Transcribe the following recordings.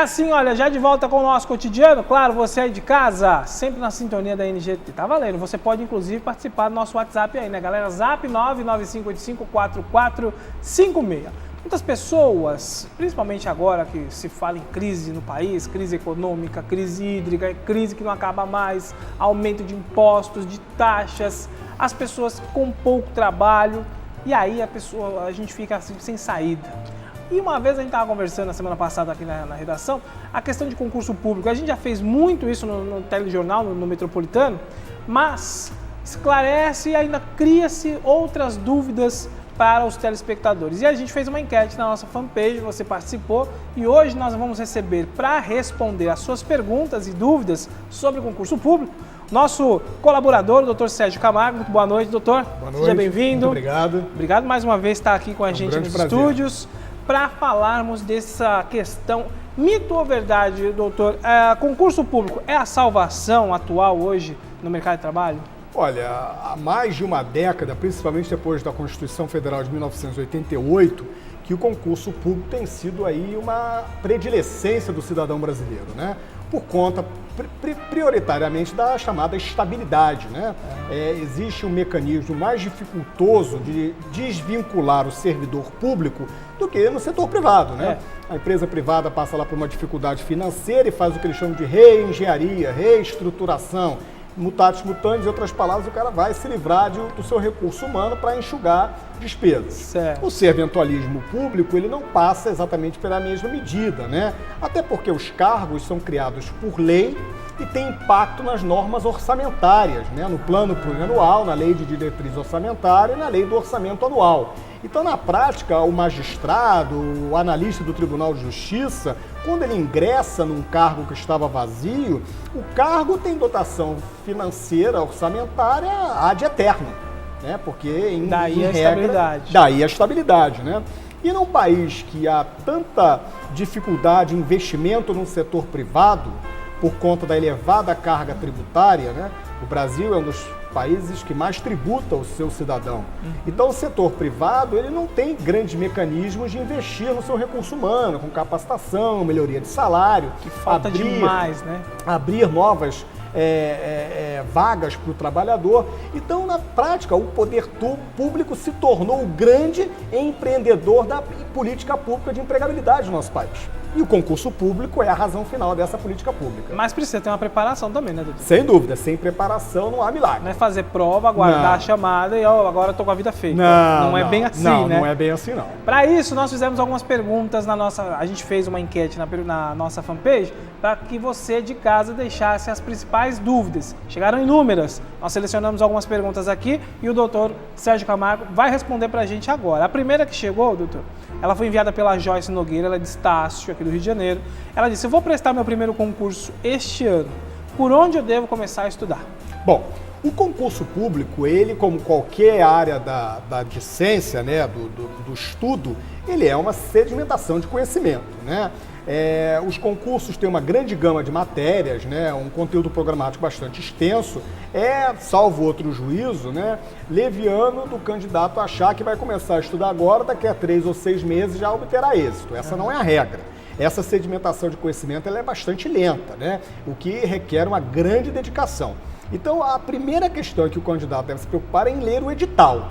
assim, olha, já de volta com o nosso cotidiano, claro, você aí de casa, sempre na sintonia da NGT, tá valendo. Você pode, inclusive, participar do nosso WhatsApp aí, né, galera? Zap 995854456. Muitas pessoas, principalmente agora que se fala em crise no país, crise econômica, crise hídrica, crise que não acaba mais, aumento de impostos, de taxas, as pessoas com pouco trabalho, e aí a gente fica assim, sem saída. E uma vez a gente estava conversando na semana passada aqui na redação, a questão de concurso público. A gente já fez muito isso no telejornal, no Metropolitano, mas esclarece e ainda cria-se outras dúvidas para os telespectadores. E a gente fez uma enquete na nossa fanpage, você participou, e hoje nós vamos receber, para responder as suas perguntas e dúvidas sobre o concurso público, nosso colaborador, o Dr. Sérgio Camargo. Muito boa noite, doutor. Boa noite. Seja bem-vindo. Muito obrigado. Obrigado mais uma vez por estar aqui com a gente nos estúdios, para falarmos dessa questão. Mito ou verdade, doutor? Concurso público é a salvação atual hoje no mercado de trabalho? Olha, há mais de uma década, principalmente depois da Constituição Federal de 1988, que o concurso público tem sido aí uma predilecência do cidadão brasileiro, né? Por conta, prioritariamente, da chamada estabilidade, né? Existe um mecanismo mais dificultoso de desvincular o servidor público do que no setor privado, né? A empresa privada passa lá por uma dificuldade financeira e faz o que eles chamam de reengenharia, reestruturação. Mutatis mutandis, em outras palavras, o cara vai se livrar do seu recurso humano para enxugar despesas. Certo. O serventualismo público, ele não passa exatamente pela mesma medida, né? Até porque os cargos são criados por lei e têm impacto nas normas orçamentárias, né? No plano plurianual, na lei de diretriz orçamentária e na lei do orçamento anual. Então, na prática, o magistrado, o analista do Tribunal de Justiça, quando ele ingressa num cargo que estava vazio, o cargo tem dotação financeira, orçamentária ad eterno, né? Porque daí a regra, estabilidade. Daí a estabilidade, né? E num país que há tanta dificuldade em investimento no setor privado, por conta da elevada carga tributária, né? O Brasil é um dos países que mais tributa o seu cidadão. Então, o setor privado, ele não tem grandes mecanismos de investir no seu recurso humano, com capacitação, melhoria de salário. Que falta demais, né? Abrir novas vagas para o trabalhador. Então, na prática, o poder público se tornou o grande empreendedor da política pública de empregabilidade no nosso país. E o concurso público é a razão final dessa política pública. Mas precisa ter uma preparação também, né, doutor? Sem dúvida, sem preparação não há milagre. Não é fazer prova, aguardar a chamada e agora estou com a vida feita. Não é bem assim, né? Não é bem assim, não. Para isso, nós fizemos algumas perguntas a gente fez uma enquete na nossa fanpage para que você de casa deixasse as principais dúvidas. Chegaram inúmeras. Nós selecionamos algumas perguntas aqui e o doutor Sérgio Camargo vai responder para a gente agora. A primeira que chegou, doutor, ela foi enviada pela Joyce Nogueira, ela é de Estácio, aqui do Rio de Janeiro. Ela disse: eu vou prestar meu primeiro concurso este ano. Por onde eu devo começar a estudar? Bom, o concurso público, ele, como qualquer área da discência, né, do estudo, ele é uma sedimentação de conhecimento, né? Os concursos têm uma grande gama de matérias, né, um conteúdo programático bastante extenso, salvo outro juízo, né, leviano do candidato achar que vai começar a estudar agora, daqui a 3 ou 6 meses já obterá êxito. Essa não é a regra. Essa sedimentação de conhecimento ela é bastante lenta, né, o que requer uma grande dedicação. Então, a primeira questão que o candidato deve se preocupar é em ler o edital.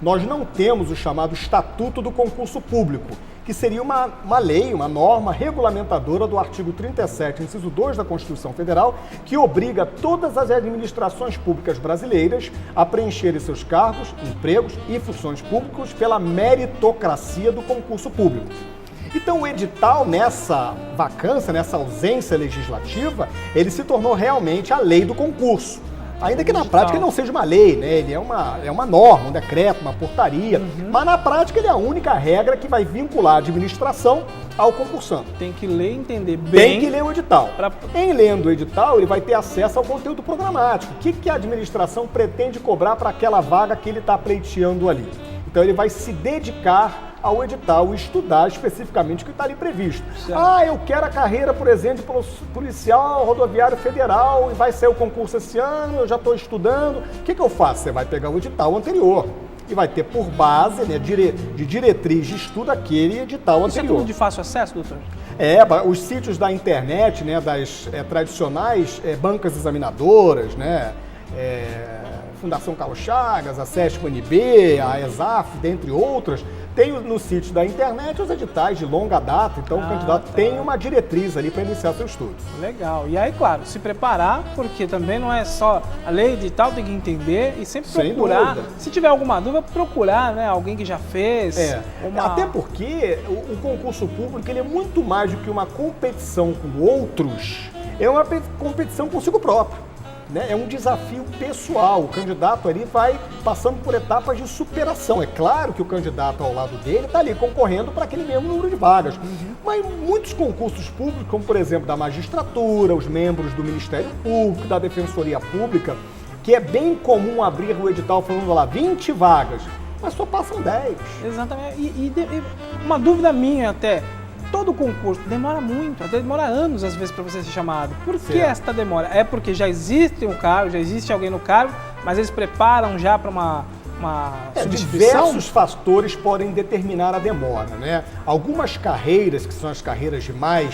Nós não temos o chamado Estatuto do Concurso Público, que seria uma lei, uma norma regulamentadora do artigo 37, inciso 2 da Constituição Federal, que obriga todas as administrações públicas brasileiras a preencherem seus cargos, empregos e funções públicas pela meritocracia do concurso público. Então, o edital, nessa vacância, nessa ausência legislativa, ele se tornou realmente a lei do concurso. Ainda que na prática ele não seja uma lei, né? Ele é uma norma, um decreto, uma portaria, mas na prática ele é a única regra que vai vincular a administração ao concursante. Tem que ler e entender bem. Tem que ler o edital. Em lendo o edital, ele vai ter acesso ao conteúdo programático. O que a administração pretende cobrar para aquela vaga que ele está pleiteando ali? Então ele vai se dedicar ao edital e estudar especificamente o que está ali previsto. Certo. Eu quero a carreira, por exemplo, de policial rodoviário federal e vai ser o concurso esse ano, eu já estou estudando. O que eu faço? Você vai pegar o edital anterior. e vai ter por base, né, de diretriz de estudo aquele edital Isso é anterior. tudo de fácil acesso, doutor? Os sítios da internet, né, das tradicionais bancas examinadoras, né, Fundação Carlos Chagas, a SESC-UNB, a ESAF, dentre outras, tem no sítio da internet os editais de longa data, então o candidato tem uma diretriz ali para iniciar seu estudo. Legal. E aí, claro, se preparar, porque também não é só a lei edital, tem que entender e sempre procurar. Se tiver alguma dúvida, procurar, né, alguém que já fez. Até porque o concurso público ele é muito mais do que uma competição com outros, é uma competição consigo próprio. Né? É um desafio pessoal, o candidato ali vai passando por etapas de superação. É claro que o candidato ao lado dele está ali concorrendo para aquele mesmo número de vagas, mas muitos concursos públicos, como por exemplo da magistratura, os membros do Ministério Público, da Defensoria Pública, que é bem comum abrir o edital falando lá 20 vagas, mas só passam 10. Exatamente, e uma dúvida minha até, todo concurso demora muito, até demora anos às vezes para você ser chamado. Por que esta demora? É porque já existe um cargo, já existe alguém no cargo, mas eles preparam já para uma substituição? Diversos fatores podem determinar a demora, né? Algumas carreiras, que são as carreiras de mais,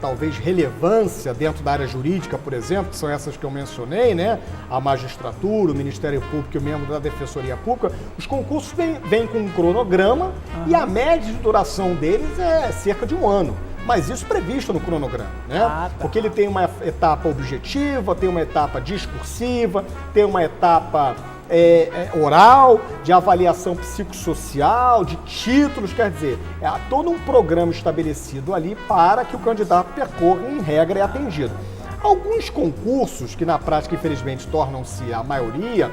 talvez, relevância dentro da área jurídica, por exemplo, que são essas que eu mencionei, né? A magistratura, o Ministério Público e o membro da Defensoria Pública, os concursos vêm com um cronograma e a média de duração deles é cerca de 1 ano. Mas isso previsto no cronograma, né? Porque ele tem uma etapa objetiva, tem uma etapa discursiva, tem uma etapa oral, de avaliação psicossocial, de títulos, quer dizer, todo um programa estabelecido ali para que o candidato percorra em regra e atendido. Alguns concursos, que na prática infelizmente tornam-se a maioria,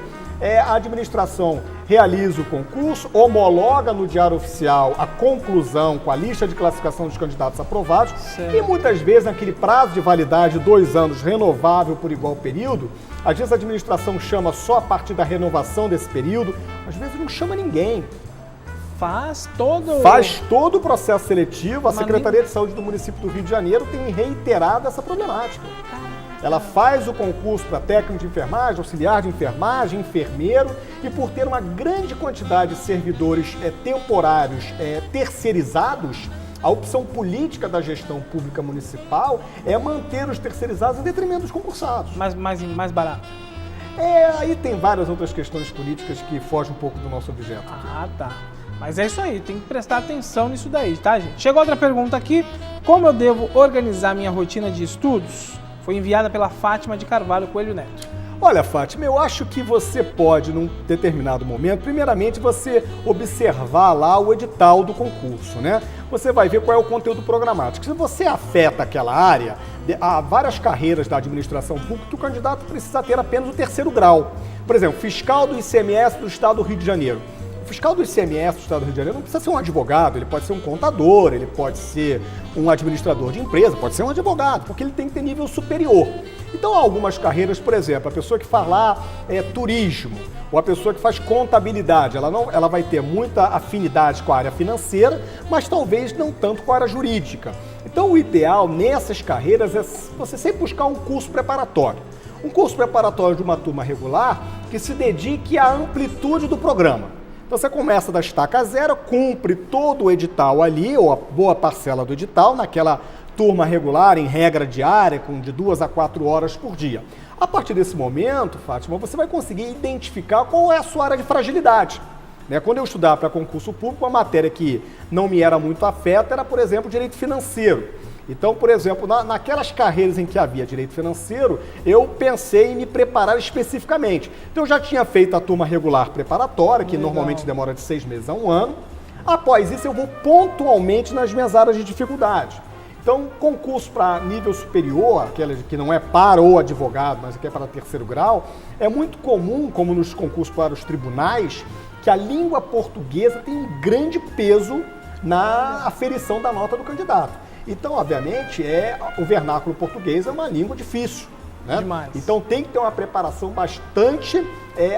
a administração realiza o concurso, homologa no Diário Oficial a conclusão com a lista de classificação dos candidatos aprovados e muitas vezes naquele prazo de validade de 2 anos renovável por igual período, às vezes a administração chama só a partir da renovação desse período, às vezes não chama ninguém. Faz todo o processo seletivo, a Secretaria de Saúde do município do Rio de Janeiro tem reiterado essa problemática. Ela faz o concurso para técnico de enfermagem, auxiliar de enfermagem, enfermeiro, e por ter uma grande quantidade de servidores temporários terceirizados, a opção política da gestão pública municipal é manter os terceirizados em detrimento dos concursados. Mais barato. Aí tem várias outras questões políticas que fogem um pouco do nosso objeto. Tá. Mas é isso aí, tem que prestar atenção nisso daí, tá, gente? Chegou outra pergunta aqui. Como eu devo organizar minha rotina de estudos? Foi enviada pela Fátima de Carvalho Coelho Neto. Olha, Fátima, eu acho que você pode, num determinado momento, primeiramente você observar lá o edital do concurso, né? Você vai ver qual é o conteúdo programático. Se você afeta aquela área, há várias carreiras da administração pública que o candidato precisa ter apenas o 3º grau. Por exemplo, fiscal do ICMS do Estado do Rio de Janeiro. O fiscal do ICMS do Estado do Rio de Janeiro não precisa ser um advogado, ele pode ser um contador, ele pode ser um administrador de empresa, pode ser um advogado, porque ele tem que ter nível superior. Então, há algumas carreiras, por exemplo, a pessoa que faz lá turismo, ou a pessoa que faz contabilidade, ela vai ter muita afinidade com a área financeira, mas talvez não tanto com a área jurídica. Então, o ideal nessas carreiras é você sempre buscar um curso preparatório. Um curso preparatório de uma turma regular que se dedique à amplitude do programa. Então você começa da estaca zero, cumpre todo o edital ali, ou a boa parcela do edital, naquela turma regular, em regra diária, de 2 a 4 horas por dia. A partir desse momento, Fátima, você vai conseguir identificar qual é a sua área de fragilidade. Quando eu estudava para concurso público, a matéria que não me era muito afeta era, por exemplo, direito financeiro. Então, por exemplo, naquelas carreiras em que havia direito financeiro, eu pensei em me preparar especificamente. Então, eu já tinha feito a turma regular preparatória, que normalmente demora de 6 meses a 1 ano. Após isso, eu vou pontualmente nas minhas áreas de dificuldade. Então, concurso para nível superior, aquele que não é para o advogado, mas que é para 3º grau, é muito comum, como nos concursos para os tribunais, que a língua portuguesa tem um grande peso na aferição da nota do candidato. Então, obviamente, o vernáculo português é uma língua difícil, né? Demais. Então, tem que ter uma preparação bastante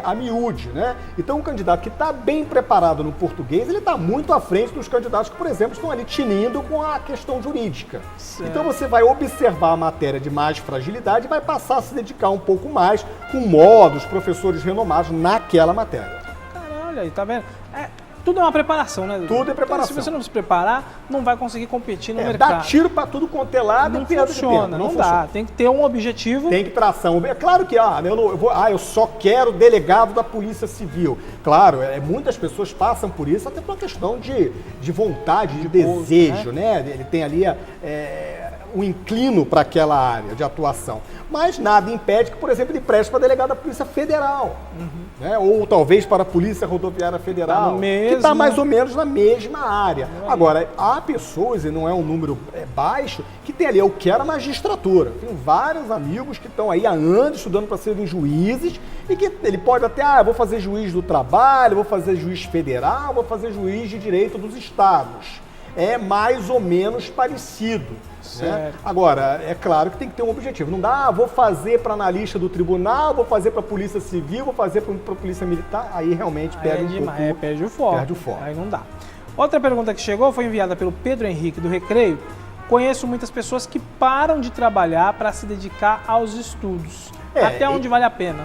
a miúde, né? Então, um candidato que está bem preparado no português, ele está muito à frente dos candidatos que, por exemplo, estão ali tinindo com a questão jurídica. Certo. Então, você vai observar a matéria de mais fragilidade e vai passar a se dedicar um pouco mais com módulos, professores renomados naquela matéria. Olha aí, tá vendo? Tudo é uma preparação, né? Tudo é preparação. Então, se você não se preparar, não vai conseguir competir no Dá mercado. tiro para tudo quanto é lado. Não funciona, não dá. Tem que ter um objetivo. Tem que traçar. É claro que eu só quero delegado da Polícia Civil. Claro, muitas pessoas passam por isso até por uma questão de vontade, de desejo, né? Ele tem ali um inclino para aquela área de atuação. Mas nada impede que, por exemplo, ele preste para delegado da Polícia Federal. Né? Ou talvez para a Polícia Rodoviária Federal, que está mais ou menos na mesma área. Agora, há pessoas, e não é um número baixo, que tem ali, eu quero a magistratura. Tenho vários amigos que estão aí há anos estudando para serem juízes e que ele pode até, vou fazer juiz do trabalho, vou fazer juiz federal, vou fazer juiz de direito dos estados. É mais ou menos parecido. Né? Agora, é claro que tem que ter um objetivo. Não dá, vou fazer para analista do tribunal, vou fazer para a Polícia Civil, vou fazer para a Polícia Militar. Aí realmente perde um pouco. Perde o foco. Aí não dá. Outra pergunta que chegou foi enviada pelo Pedro Henrique do Recreio. Conheço muitas pessoas que param de trabalhar para se dedicar aos estudos. Até onde vale a pena?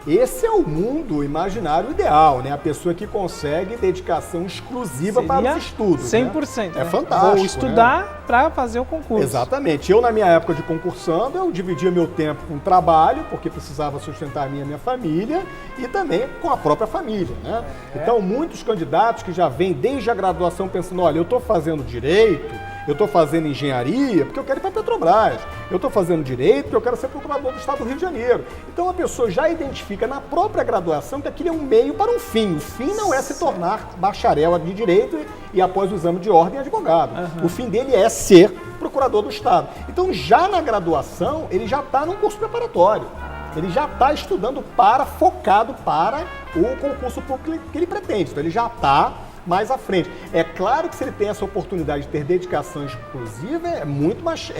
Esse é o mundo imaginário ideal, né? A pessoa que consegue dedicação exclusiva para os estudos. 100%. Né? É fantástico. Vou estudar para fazer o concurso. Exatamente. Eu, na minha época de concursando, eu dividia meu tempo com trabalho, porque precisava sustentar a minha família, e também com a própria família, né? Então, muitos candidatos que já vêm desde a graduação pensando, olha, eu estou fazendo direito, eu estou fazendo engenharia porque eu quero ir para a Petrobras. Eu estou fazendo direito porque eu quero ser procurador do Estado do Rio de Janeiro. Então a pessoa já identifica na própria graduação que aquilo é um meio para um fim. O fim não é se tornar bacharel de direito e após o exame de ordem advogado. O fim dele é ser procurador do Estado. Então já na graduação ele já está num curso preparatório. Ele já está estudando focado para o concurso público que ele pretende. Então ele já está mais à frente. É claro que se ele tem essa oportunidade de ter dedicação exclusiva, é muito mais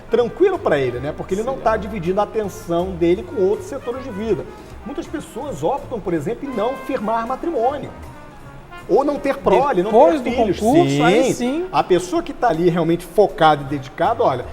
tranquilo para ele, né? Porque ele não está dividindo a atenção dele com outros setores de vida. Muitas pessoas optam, por exemplo, em não firmar matrimônio. Ou não ter prole, não ter filhos. Concurso, aí sim. A pessoa que está ali realmente focada e dedicada, olha,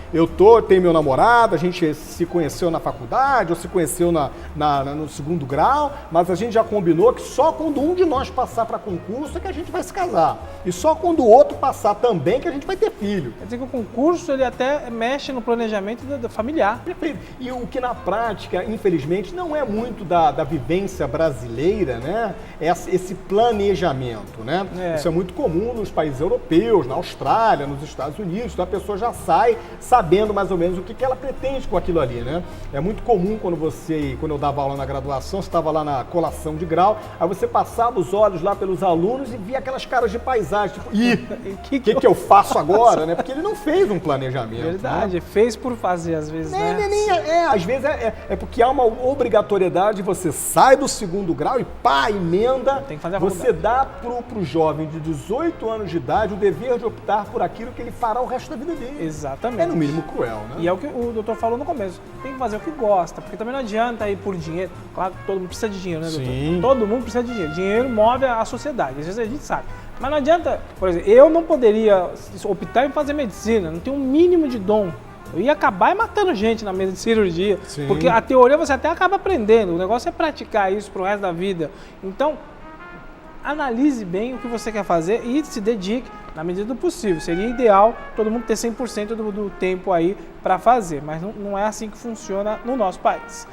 tenho meu namorado, a gente se conheceu na faculdade, ou se conheceu no segundo grau, mas a gente já combinou que só quando um de nós passar para concurso é que a gente vai se casar. E só quando o outro passar também que a gente vai ter filho. Quer dizer que o concurso ele até mexe no planejamento familiar. Perfeito. E o que na prática, infelizmente, não é muito da vivência brasileira, né? Esse planejamento. Né? Isso é muito comum nos países europeus, na Austrália, nos Estados Unidos. Então a pessoa já sai sabendo mais ou menos o que ela pretende com aquilo ali, né? É muito comum quando eu dava aula na graduação, você estava lá na colação de grau, aí você passava os olhos lá pelos alunos e via aquelas caras de paisagem, tipo, o que eu faço agora, né? Porque ele não fez um planejamento. Verdade, né? Fez por fazer às vezes, né? Às vezes é porque há uma obrigatoriedade, você sai do segundo grau e emenda, tem que fazer a você dá para o jovem de 18 anos de idade o dever de optar por aquilo que ele fará o resto da vida dele. Exatamente. É no mínimo cruel, né? E é o que o doutor falou no começo. Tem que fazer o que gosta, porque também não adianta ir por dinheiro. Claro que todo mundo precisa de dinheiro, né, doutor? Sim. Todo mundo precisa de dinheiro. Dinheiro move a sociedade, às vezes a gente sabe. Mas não adianta, por exemplo, eu não poderia optar em fazer medicina, não tenho um mínimo de dom. Eu ia acabar matando gente na mesa de cirurgia, porque a teoria você até acaba aprendendo, o negócio é praticar isso pro resto da vida. Então, analise bem o que você quer fazer e se dedique na medida do possível. Seria ideal todo mundo ter 100% do tempo aí para fazer, mas não é assim que funciona no nosso país.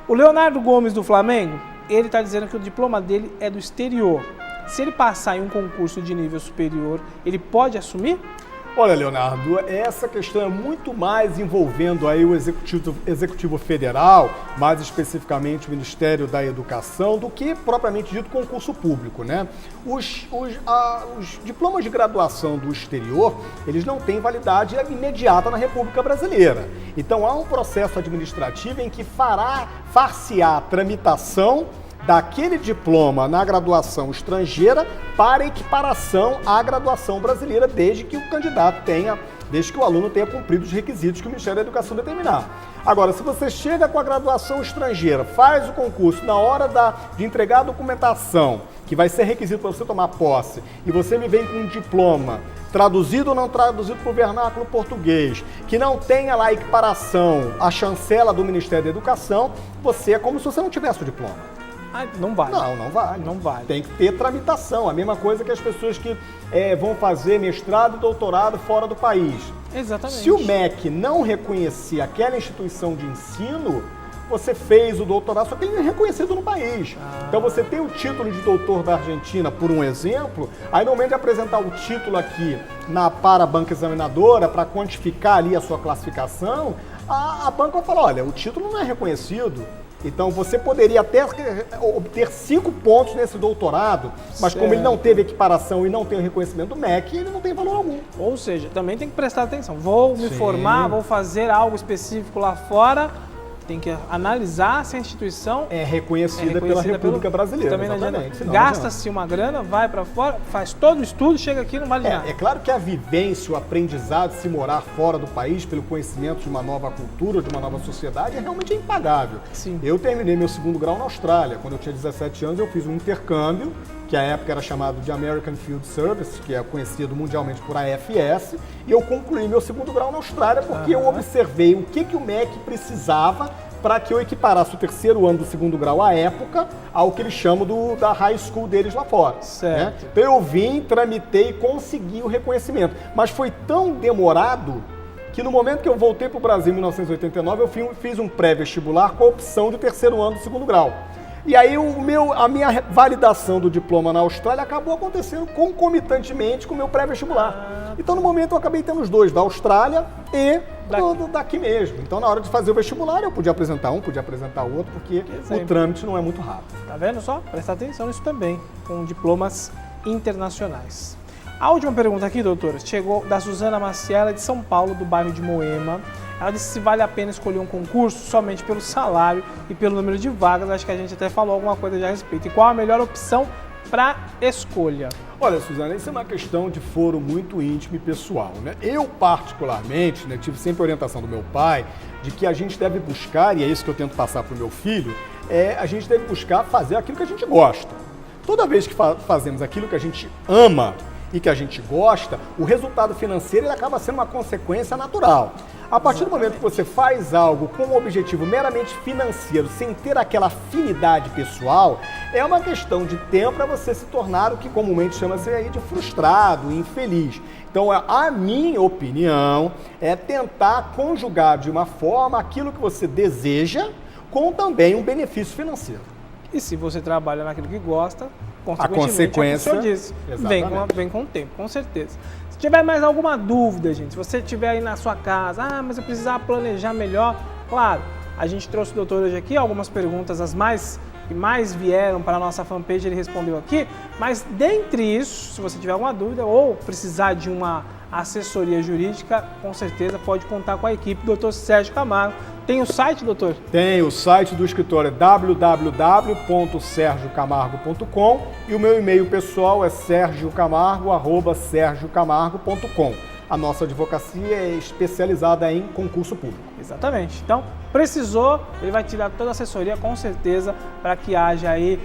O Leonardo Gomes do Flamengo, ele está dizendo que o diploma dele é do exterior. Se ele passar em um concurso de nível superior, ele pode assumir? Olha, Leonardo, essa questão é muito mais envolvendo aí o Executivo Federal, mais especificamente o Ministério da Educação, do que propriamente dito concurso público, né? Os diplomas de graduação do exterior, eles não têm validade imediata na República Brasileira. Então há um processo administrativo em que far-se-á a tramitação daquele diploma na graduação estrangeira para equiparação à graduação brasileira, desde que o aluno tenha cumprido os requisitos que o Ministério da Educação determinar. Agora, se você chega com a graduação estrangeira, faz o concurso, na hora de entregar a documentação, que vai ser requisito para você tomar posse, e você me vem com um diploma traduzido ou não traduzido para o vernáculo português, que não tenha lá a equiparação, a chancela do Ministério da Educação, você é como se você não tivesse o diploma. Ah, não vale. Não vale. Não vale. Tem que ter tramitação. A mesma coisa que as pessoas que vão fazer mestrado e doutorado fora do país. Exatamente. Se o MEC não reconhecer aquela instituição de ensino, você fez o doutorado, só tem reconhecido no país. Então você tem o título de doutor da Argentina, por um exemplo, aí no momento de apresentar o título aqui para a banca examinadora, para quantificar ali a sua classificação, a banca vai falar, olha, o título não é reconhecido. Então você poderia até obter 5 pontos nesse doutorado, mas como ele não teve equiparação e não tem o reconhecimento do MEC, ele não tem valor algum. Ou seja, também tem que prestar atenção. Vou me formar, vou fazer algo específico lá fora, tem que analisar se a instituição é reconhecida pela República Brasileira. Também não adianta. Gasta-se uma grana, vai para fora, faz todo o estudo, chega aqui e não vale nada. É claro que a vivência, o aprendizado, se morar fora do país, pelo conhecimento de uma nova cultura, de uma nova sociedade, é realmente impagável. Sim. Eu terminei meu 2º grau na Austrália. Quando eu tinha 17 anos, eu fiz um intercâmbio, que à época era chamado de American Field Service, que é conhecido mundialmente por AFS, e eu concluí meu 2º grau na Austrália porque eu observei o que o MEC precisava para que eu equiparasse o 3º ano do 2º grau à época ao que eles chamam da high school deles lá fora. Certo. Né? Então eu vim, tramitei e consegui o reconhecimento. Mas foi tão demorado que no momento que eu voltei para o Brasil em 1989, eu fiz um pré-vestibular com a opção de 3º ano do 2º grau. E aí a minha validação do diploma na Austrália acabou acontecendo concomitantemente com o meu pré-vestibular. Então no momento eu acabei tendo os dois, da Austrália e daqui mesmo. Então na hora de fazer o vestibular eu podia apresentar um, podia apresentar outro, porque o trâmite não é muito rápido. Tá vendo só? Presta atenção nisso também, com diplomas internacionais. A última pergunta aqui, doutora, chegou da Suzana Maciela, de São Paulo, do bairro de Moema. Ela disse se vale a pena escolher um concurso somente pelo salário e pelo número de vagas. Acho que a gente até falou alguma coisa já a respeito. E qual a melhor opção para escolha? Olha, Suzana, isso é uma questão de foro muito íntimo e pessoal, né? Eu, particularmente, né, tive sempre a orientação do meu pai de que a gente deve buscar, e é isso que eu tento passar para o meu filho, a gente deve buscar fazer aquilo que a gente gosta. Toda vez que fazemos aquilo que a gente ama e que a gente gosta, o resultado financeiro ele acaba sendo uma consequência natural. A partir do momento que você faz algo com um objetivo meramente financeiro, sem ter aquela afinidade pessoal, é uma questão de tempo para você se tornar o que comumente chama-se aí de frustrado, infeliz. Então, a minha opinião é tentar conjugar de uma forma aquilo que você deseja com também um benefício financeiro. E se você trabalha naquilo que gosta, a consequência vem com o tempo, com certeza. Se tiver mais alguma dúvida, gente, se você estiver aí na sua casa, mas eu precisava planejar melhor, claro, a gente trouxe o doutor hoje aqui, algumas perguntas, as que mais vieram para a nossa fanpage, ele respondeu aqui, mas dentre isso, se você tiver alguma dúvida ou precisar de uma assessoria jurídica, com certeza pode contar com a equipe do Dr. Sérgio Camargo. Tem o site, doutor? Tem, o site do escritório é www.sergiocamargo.com e o meu e-mail pessoal é sergiocamargo@sergiocamargo.com. A nossa advocacia é especializada em concurso público. Exatamente. Então, precisou, ele vai tirar toda a assessoria, com certeza, para que haja aí,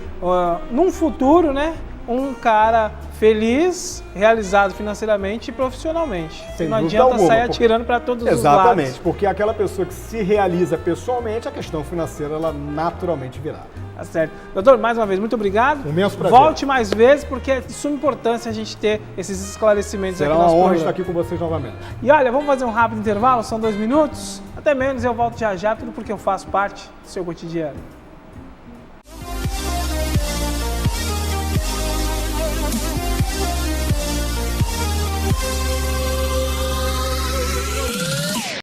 num futuro, né, um cara feliz, realizado financeiramente e profissionalmente. Não adianta sair atirando para todos os lados. Exatamente, porque aquela pessoa que se realiza pessoalmente, a questão financeira, ela naturalmente virá. Tá certo. Doutor, mais uma vez, muito obrigado. Um imenso prazer. Volte mais vezes, porque é de suma importância a gente ter esses esclarecimentos aqui no nosso programa. Será uma honra estar aqui com vocês novamente. E olha, vamos fazer um rápido intervalo, são 2 minutos, até menos, eu volto já, tudo porque eu faço parte do seu cotidiano.